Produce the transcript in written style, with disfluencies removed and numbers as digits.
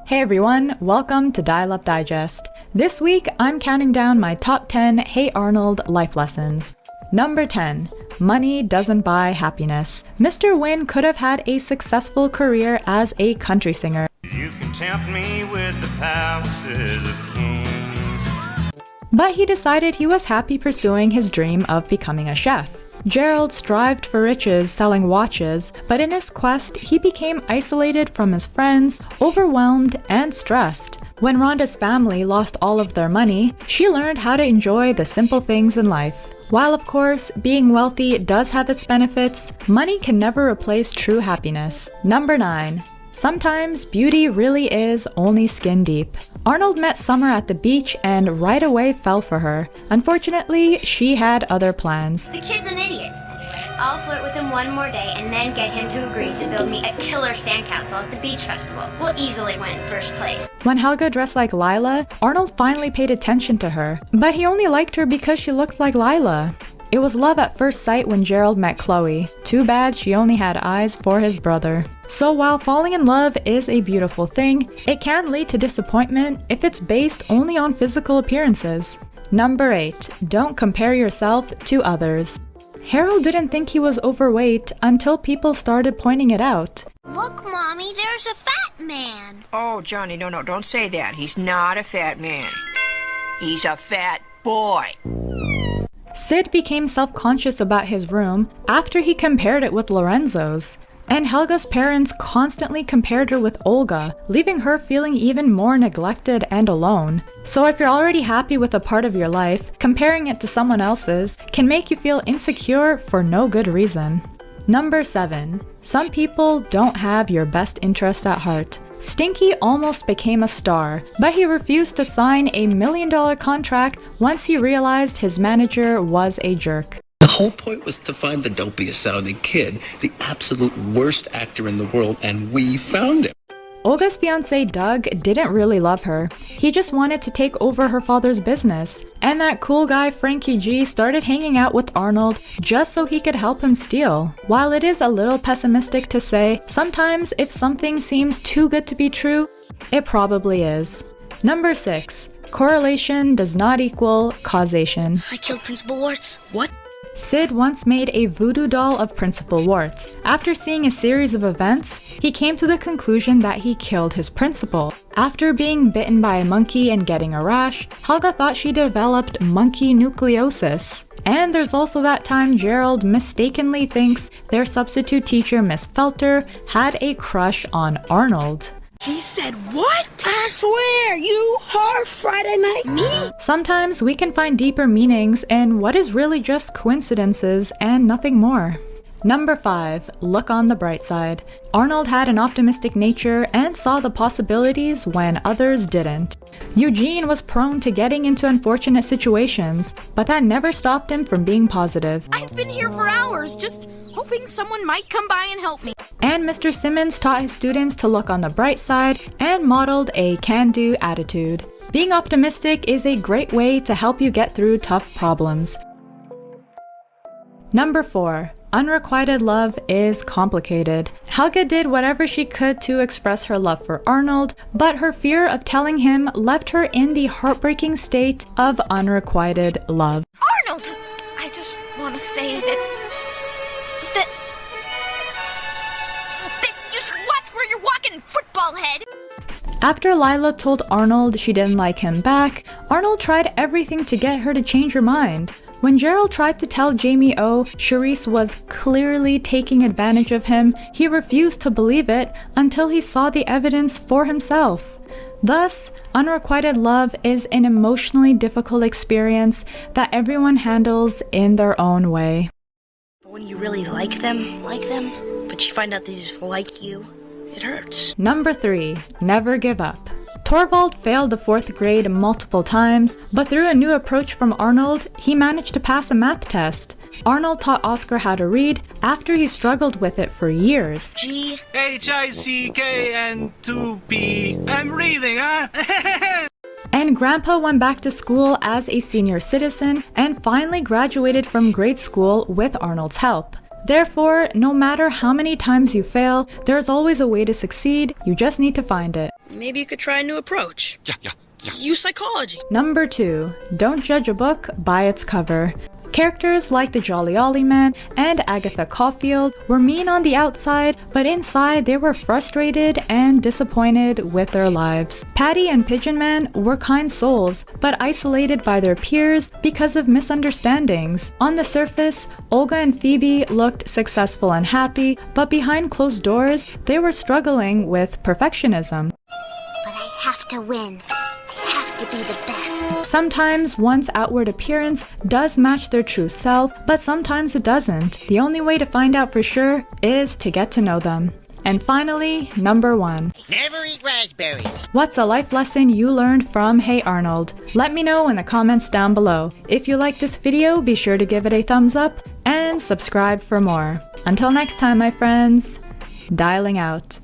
Hey everyone, welcome to Dial Up Digest. This week, I'm counting down my top 10 Hey Arnold life lessons. Number 10. Money doesn't buy happiness. Mr. Wynn could have had a successful career as a country singer. You can tempt me with the palaces of kings. But he decided he was happy pursuing his dream of becoming a chef. Gerald strived for riches selling watches, but in his quest, he became isolated from his friends, overwhelmed, and stressed. When Rhonda's family lost all of their money, she learned how to enjoy the simple things in life. While of course, being wealthy does have its benefits, money can never replace true happiness. Number 9. Sometimes beauty really is only skin deep. Arnold met Summer at the beach and right away fell for her. Unfortunately, she had other plans. The kid's an idiot. Anyway, I'll flirt with him one more day and then get him to agree to build me a killer sandcastle at the beach festival. We'll easily win first place. When Helga dressed like Lila, Arnold finally paid attention to her. But he only liked her because she looked like Lila. It was love at first sight when Gerald met Chloe. Too bad she only had eyes for his brother. So while falling in love is a beautiful thing, it can lead to disappointment if it's based only on physical appearances. Number 8. Don't compare yourself to others. Harold didn't think he was overweight until people started pointing it out. Look, Mommy, there's a fat man. Oh, Johnny, no, don't say that. He's not a fat man. He's a fat boy. Sid became self-conscious about his room after he compared it with Lorenzo's. And Helga's parents constantly compared her with Olga, leaving her feeling even more neglected and alone. So if you're already happy with a part of your life, comparing it to someone else's can make you feel insecure for no good reason. Number 7. Some people don't have your best interest at heart. Stinky almost became a star, but he refused to sign a $1 million contract once he realized his manager was a jerk. The whole point was to find the dopiest sounding kid, the absolute worst actor in the world, and we found him. Olga's fiancé Doug didn't really love her. He just wanted to take over her father's business. And that cool guy Frankie G started hanging out with Arnold just so he could help him steal. While it is a little pessimistic to say, sometimes if something seems too good to be true, it probably is. Number 6. Correlation does not equal causation. I killed Principal Warts. What? Sid once made a voodoo doll of Principal Warts. After seeing a series of events, he came to the conclusion that he killed his principal. After being bitten by a monkey and getting a rash, Helga thought she developed monkey nucleosis. And there's also that time Gerald mistakenly thinks their substitute teacher, Miss Felter, had a crush on Arnold. He said what? I swear, you heard Friday night. Me? Sometimes we can find deeper meanings in what is really just coincidences and nothing more. Number 5. Look on the bright side. Arnold had an optimistic nature and saw the possibilities when others didn't. Eugene was prone to getting into unfortunate situations, but that never stopped him from being positive. I've been here for hours, just hoping someone might come by and help me. And Mr. Simmons taught his students to look on the bright side and modeled a can-do attitude. Being optimistic is a great way to help you get through tough problems. Number 4. Unrequited love is complicated. Helga did whatever she could to express her love for Arnold, but her fear of telling him left her in the heartbreaking state of unrequited love. Arnold! I just want to say that you should watch where you're walking, football head! After Lila told Arnold she didn't like him back, Arnold tried everything to get her to change her mind. When Gerald tried to tell Jamie O Charisse was clearly taking advantage of him, he refused to believe it until he saw the evidence for himself. Thus, unrequited love is an emotionally difficult experience that everyone handles in their own way. But when you really like them, but you find out they just like you, it hurts. Number 3. Never give up. Torvald failed the 4th grade multiple times, but through a new approach from Arnold, he managed to pass a math test. Arnold taught Oscar how to read after he struggled with it for years. G H-I-C-K-N-2-P. I'm reading, huh? And Grandpa went back to school as a senior citizen and finally graduated from grade school with Arnold's help. Therefore, no matter how many times you fail, there's always a way to succeed, you just need to find it. Maybe you could try a new approach. Use psychology. Number 2. Don't judge a book by its cover. Characters like the Jolly Ollie Man and Agatha Caulfield were mean on the outside, but inside they were frustrated and disappointed with their lives. Patty and Pigeon Man were kind souls, but isolated by their peers because of misunderstandings. On the surface, Olga and Phoebe looked successful and happy, but behind closed doors, they were struggling with perfectionism. But I have to win. I have to be the best. Sometimes one's outward appearance does match their true self, but sometimes it doesn't. The only way to find out for sure is to get to know them. And finally, number 1. Never eat raspberries. What's a life lesson you learned from Hey Arnold? Let me know in the comments down below. If you like this video, be sure to give it a thumbs up and subscribe for more. Until next time, my friends, dialing out.